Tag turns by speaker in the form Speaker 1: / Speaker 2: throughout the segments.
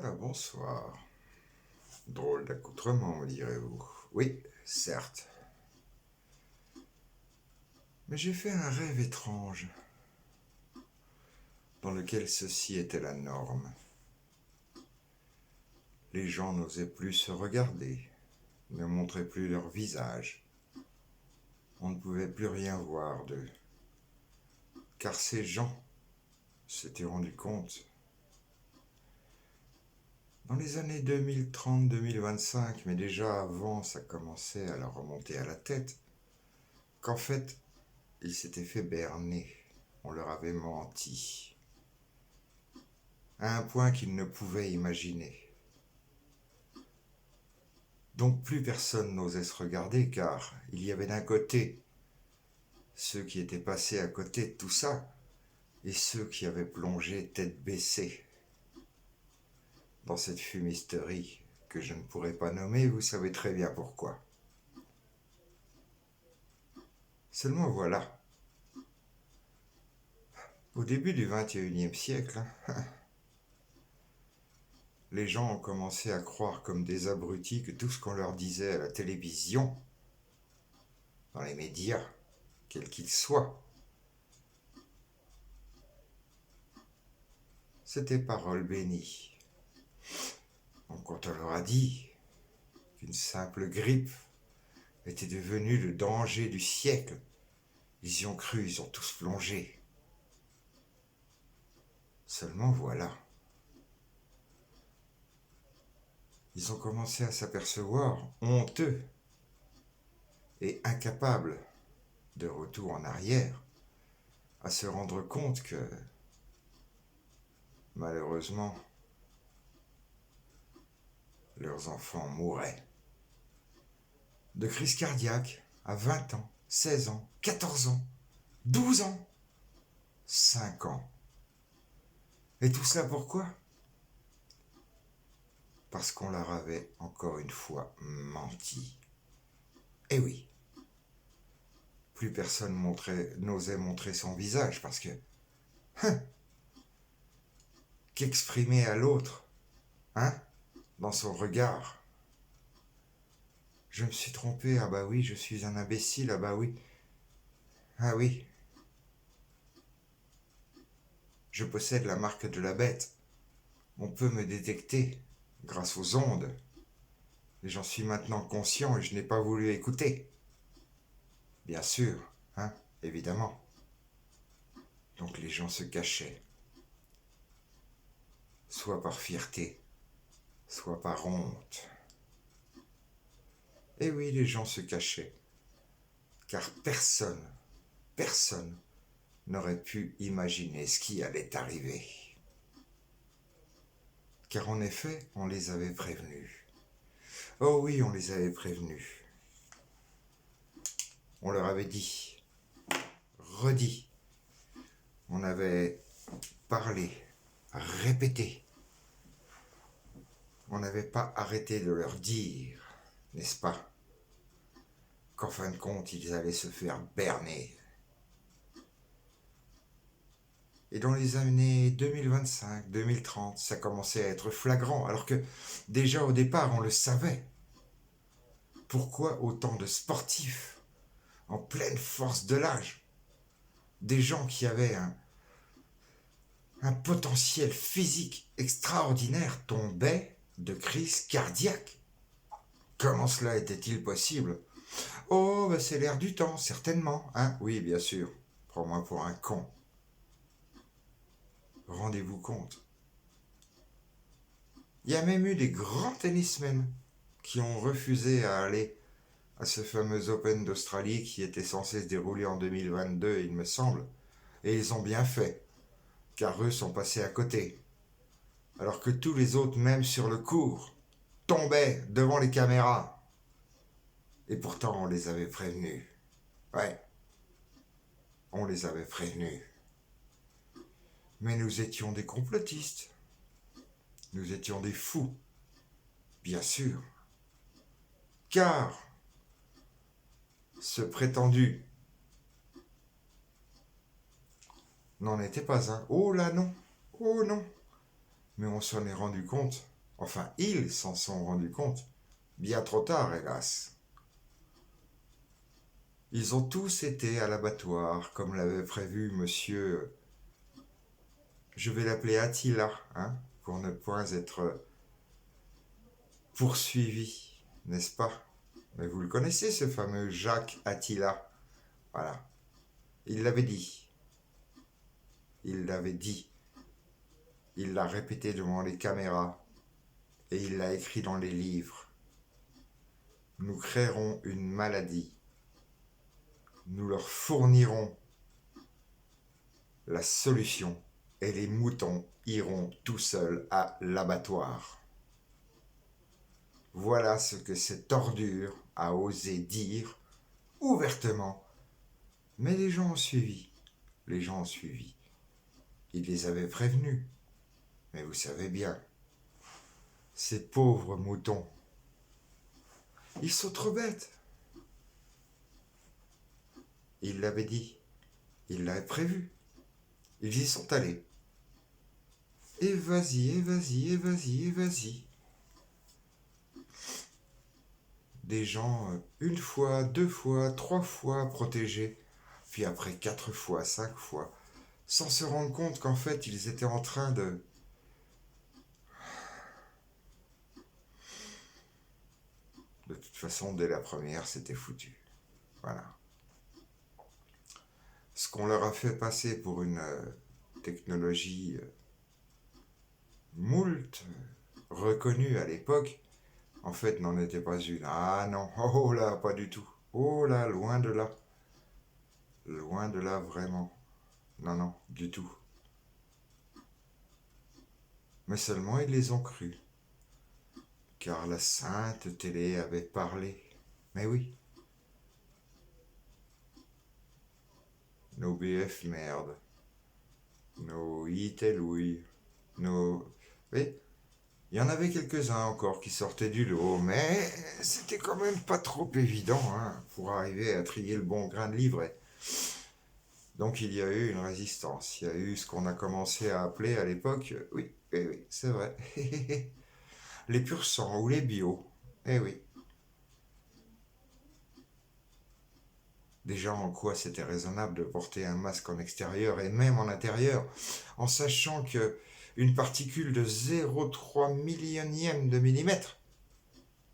Speaker 1: Voilà, bonsoir. Drôle d'accoutrement, me direz-vous. Oui, certes. Mais j'ai fait un rêve étrange, dans lequel ceci était la norme. Les gens n'osaient plus se regarder, ne montraient plus leur visage. On ne pouvait plus rien voir d'eux. Car ces gens s'étaient rendus compte, dans les années 2030-2025, mais déjà avant ça commençait à leur remonter à la tête, qu'en fait, ils s'étaient fait berner. On leur avait menti, à un point qu'ils ne pouvaient imaginer. Donc plus personne n'osait se regarder, car il y avait d'un côté ceux qui étaient passés à côté de tout ça, et ceux qui avaient plongé tête baissée dans cette fumisterie que je ne pourrais pas nommer, vous savez très bien pourquoi. Seulement voilà, au début du XXIe siècle, les gens ont commencé à croire comme des abrutis que tout ce qu'on leur disait à la télévision, dans les médias, quels qu'ils soient, c'était parole bénie. Donc quand on leur a dit qu'une simple grippe était devenue le danger du siècle, ils y ont cru, ils ont tous plongé. Seulement voilà, ils ont commencé à s'apercevoir, honteux et incapables de retour en arrière, à se rendre compte que, malheureusement, leurs enfants mouraient. De crise cardiaque à 20 ans, 16 ans, 14 ans, 12 ans, 5 ans. Et tout cela pourquoi ? Parce qu'on leur avait encore une fois menti. Eh oui, plus personne n'osait montrer son visage parce que qu'exprimer à l'autre, dans son regard. Je me suis trompé, ah bah oui, je suis un imbécile, ah bah oui, ah oui. Je possède la marque de la bête. On peut me détecter grâce aux ondes. Et j'en suis maintenant conscient et je n'ai pas voulu écouter. Bien sûr, évidemment. Donc les gens se cachaient. Soit par fierté, soit par honte. Et oui, les gens se cachaient. Car personne n'aurait pu imaginer ce qui allait arriver. Car en effet, on les avait prévenus. Oh oui, on les avait prévenus. On leur avait dit, redit. On avait parlé, répété. On n'avait pas arrêté de leur dire, n'est-ce pas, qu'en fin de compte, ils allaient se faire berner. Et dans les années 2025, 2030, ça commençait à être flagrant, alors que déjà au départ, on le savait. Pourquoi autant de sportifs, en pleine force de l'âge, des gens qui avaient un potentiel physique extraordinaire tombaient de crise cardiaque? Comment cela était-il possible? Oh, bah c'est l'air du temps, certainement, Oui, bien sûr. Prends-moi pour un con. Rendez-vous compte. Il y a même eu des grands tennismen qui ont refusé à aller à ce fameux Open d'Australie qui était censé se dérouler en 2022, il me semble. Et ils ont bien fait, car eux sont passés à côté. Alors que tous les autres, même sur le court, tombaient devant les caméras. Et pourtant, on les avait prévenus. Ouais, on les avait prévenus. Mais nous étions des complotistes. Nous étions des fous. Bien sûr. Car ce prétendu n'en était pas un. Oh là non. Oh non. Mais on s'en est rendu compte, enfin ils s'en sont rendus compte, bien trop tard hélas. Ils ont tous été à l'abattoir, comme l'avait prévu monsieur, je vais l'appeler Attila, hein, pour ne point être poursuivi, n'est-ce pas? Mais vous le connaissez, ce fameux Jacques Attila. Voilà. Il l'avait dit. Il l'avait dit. Il l'a répété devant les caméras. Et il l'a écrit dans les livres. Nous créerons une maladie. Nous leur fournirons la solution. Et les moutons iront tout seuls à l'abattoir. Voilà ce que cette ordure a osé dire ouvertement. Mais les gens ont suivi. Les gens ont suivi. Il les avait prévenus. Mais vous savez bien, ces pauvres moutons, ils sont trop bêtes. Il l'avait dit. Il l'avait prévu. Ils y sont allés. Et vas-y, et vas-y, et vas-y, et vas-y. Des gens, une fois, deux fois, trois fois protégés, puis après 4 fois, 5 fois, sans se rendre compte qu'en fait ils étaient en train de... De toute façon, dès la première, c'était foutu. Voilà. Ce qu'on leur a fait passer pour une technologie moult reconnue à l'époque, en fait, n'en était pas une. Ah non, oh là, pas du tout. Oh là, loin de là. Loin de là, vraiment. Non, non, du tout. Mais seulement ils les ont crus. Car la sainte télé avait parlé. Mais oui. Nos BF merde. Nos Itelouilles. Nos... Oui, il y en avait quelques-uns encore qui sortaient du lot, mais c'était quand même pas trop évident hein, pour arriver à trier le bon grain de livret. Donc il y a eu une résistance. Il y a eu ce qu'on a commencé à appeler à l'époque, oui, eh oui, c'est vrai, les pur sang ou les bio. Eh oui. Déjà en quoi c'était raisonnable de porter un masque en extérieur et même en intérieur, en sachant que une particule de 0,3 millionième de millimètre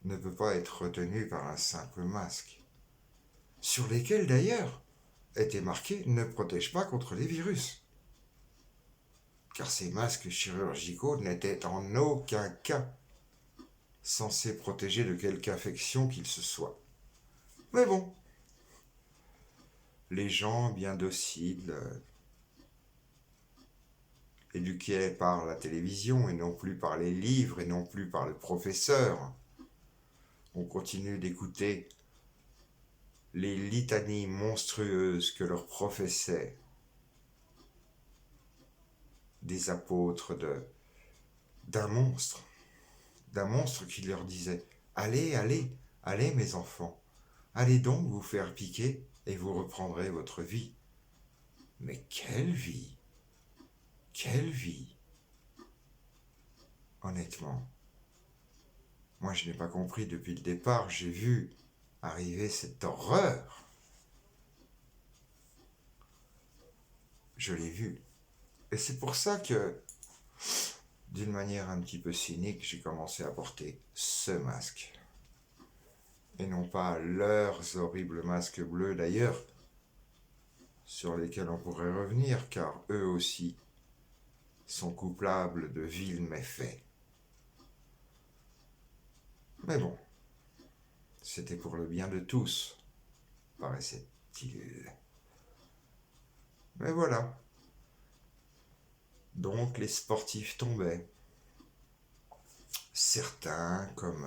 Speaker 1: ne peut pas être retenue par un simple masque, sur lesquels d'ailleurs était marqué ne protège pas contre les virus. Car ces masques chirurgicaux n'étaient en aucun cas censés protéger de quelque infection qu'il se soit. Mais bon, les gens bien dociles, éduqués par la télévision et non plus par les livres et non plus par le professeur, on continue d'écouter les litanies monstrueuses que leur professaient des apôtres d'un monstre qui leur disait allez, allez, allez mes enfants, allez donc vous faire piquer et vous reprendrez votre vie. Mais quelle vie! Quelle vie! Honnêtement, moi je n'ai pas compris depuis le départ, j'ai vu arriver cette horreur. Je l'ai vu. Et c'est pour ça que, d'une manière un petit peu cynique, j'ai commencé à porter ce masque. Et non pas leurs horribles masques bleus d'ailleurs, sur lesquels on pourrait revenir, car eux aussi sont coupables de vils méfaits. Mais bon, c'était pour le bien de tous, paraissait-il. Mais voilà. Donc les sportifs tombaient. Certains, comme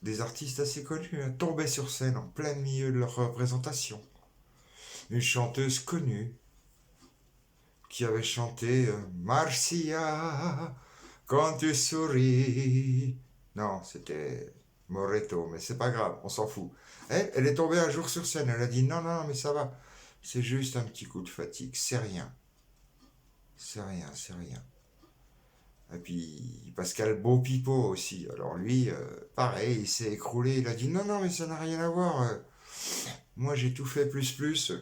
Speaker 1: des artistes assez connus, tombaient sur scène en plein milieu de leur représentation. Une chanteuse connue qui avait chanté Marcia, quand tu souris. Non, c'était Moreto, mais c'est pas grave, on s'en fout. Elle est tombée un jour sur scène, elle a dit non, non, mais ça va, c'est juste un petit coup de fatigue, c'est rien. c'est rien, c'est rien. Et puis Pascal Beaupipeau aussi. Alors lui, pareil, il s'est écroulé. Il a dit non, non, mais ça n'a rien à voir. Moi, j'ai tout fait plus plus.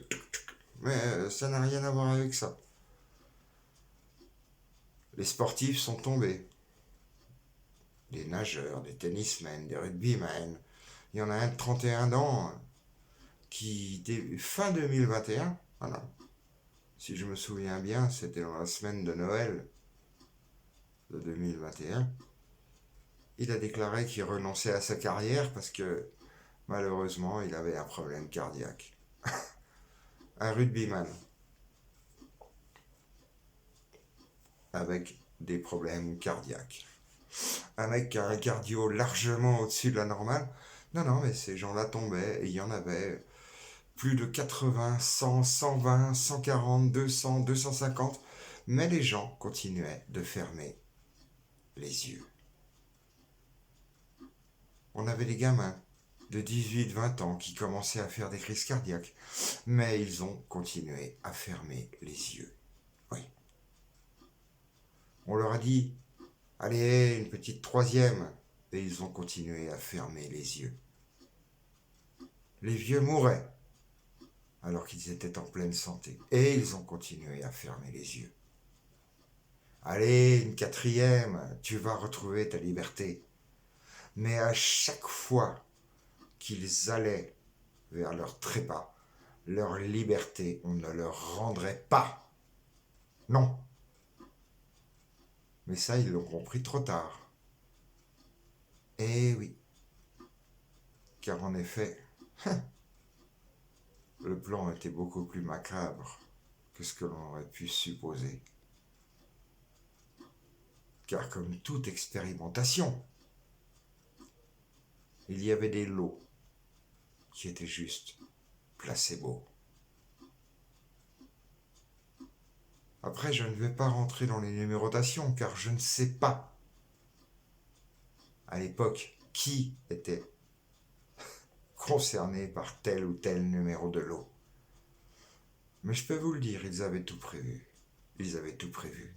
Speaker 1: Mais ça n'a rien à voir avec ça. Les sportifs sont tombés. Des nageurs, des tennismen, des rugbymen. Il y en a un de 31 ans qui, fin 2021, voilà, si je me souviens bien, c'était dans la semaine de Noël de 2021, il a déclaré qu'il renonçait à sa carrière parce que malheureusement il avait un problème cardiaque. Un rugbyman avec des problèmes cardiaques. Un mec qui a un cardio largement au-dessus de la normale. Non, non, mais ces gens-là tombaient et il y en avait plus de 80, 100, 120, 140, 200, 250. Mais les gens continuaient de fermer les yeux. On avait des gamins de 18-20 ans qui commençaient à faire des crises cardiaques. Mais ils ont continué à fermer les yeux. Oui. On leur a dit, allez, une petite troisième. Et ils ont continué à fermer les yeux. Les vieux mouraient alors qu'ils étaient en pleine santé. Et ils ont continué à fermer les yeux. Allez, une quatrième, tu vas retrouver ta liberté. Mais à chaque fois qu'ils allaient vers leur trépas, leur liberté, on ne leur rendrait pas. Non. Mais ça, ils l'ont compris trop tard. Eh oui. Car en effet, le plan était beaucoup plus macabre que ce que l'on aurait pu supposer. Car comme toute expérimentation, il y avait des lots qui étaient juste placebo. Après, je ne vais pas rentrer dans les numérotations car je ne sais pas à l'époque qui était concerné par tel ou tel numéro de lot. Mais je peux vous le dire, ils avaient tout prévu. Ils avaient tout prévu.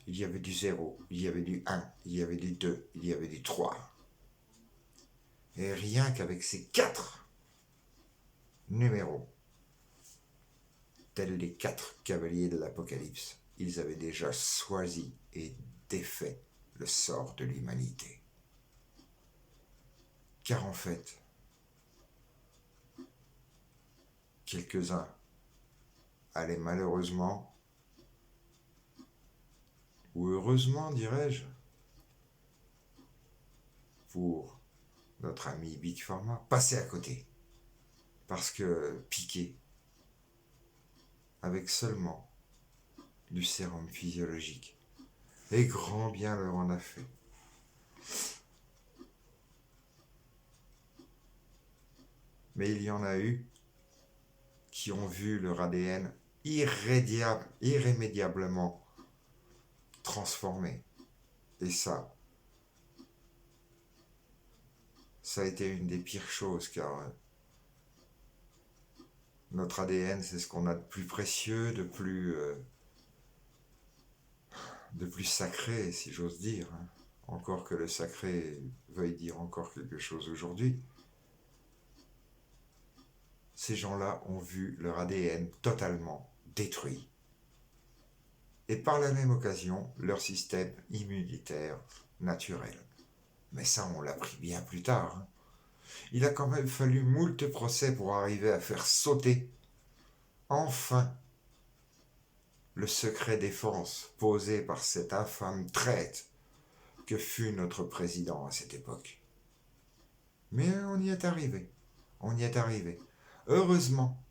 Speaker 1: Il y avait du 0, il y avait du 1, il y avait du 2, il y avait du 3. Et rien qu'avec ces 4 numéros, tels les 4 cavaliers de l'Apocalypse, ils avaient déjà choisi et défait le sort de l'humanité. Car en fait, quelques-uns allaient malheureusement, ou heureusement dirais-je, pour notre ami Big Pharma, passer à côté. Parce que piquer avec seulement du sérum physiologique, et grand bien leur en a fait. Mais il y en a eu qui ont vu leur ADN irrémédiablement transformé. Et ça a été une des pires choses, car notre ADN, c'est ce qu'on a de plus précieux, de plus sacré, si j'ose dire. Encore que le sacré veuille dire encore quelque chose aujourd'hui. Ces gens-là ont vu leur ADN totalement détruit. Et par la même occasion, leur système immunitaire naturel. Mais ça, on l'a pris bien plus tard. Il a quand même fallu moult procès pour arriver à faire sauter, enfin, le secret défense posé par cette infâme traite que fut notre président à cette époque. Mais on y est arrivé. On y est arrivé. Heureusement,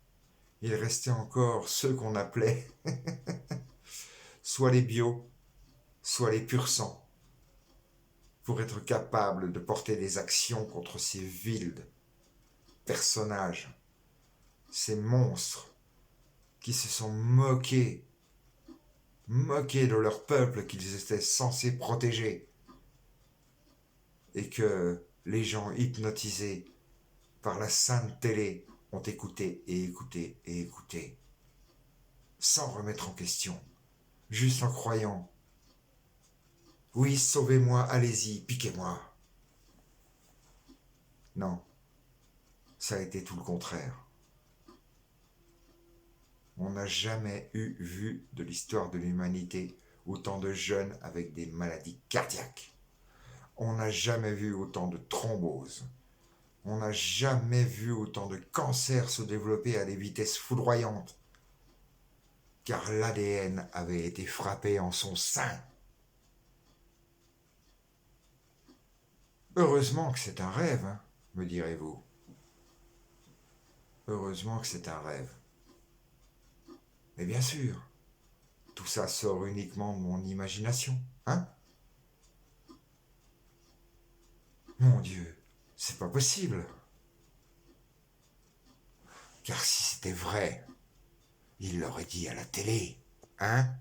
Speaker 1: il restait encore ceux qu'on appelait soit les bio, soit les pur sang, pour être capable de porter des actions contre ces vils personnages, ces monstres qui se sont moqués de leur peuple qu'ils étaient censés protéger, et que les gens hypnotisés par la sainte télé ont écouté et écouté et écouté. sans remettre en question, juste en croyant. Oui, sauvez-moi, allez-y, piquez-moi. Non, ça a été tout le contraire. On n'a jamais vu de l'histoire de l'humanité autant de jeunes avec des maladies cardiaques. On n'a jamais vu autant de thromboses. On n'a jamais vu autant de cancers se développer à des vitesses foudroyantes. Car l'ADN avait été frappé en son sein. Heureusement que c'est un rêve, hein, me direz-vous. Heureusement que c'est un rêve. Mais bien sûr, tout ça sort uniquement de mon imagination, hein? Mon Dieu, c'est pas possible. Car si c'était vrai, il l'aurait dit à la télé, hein?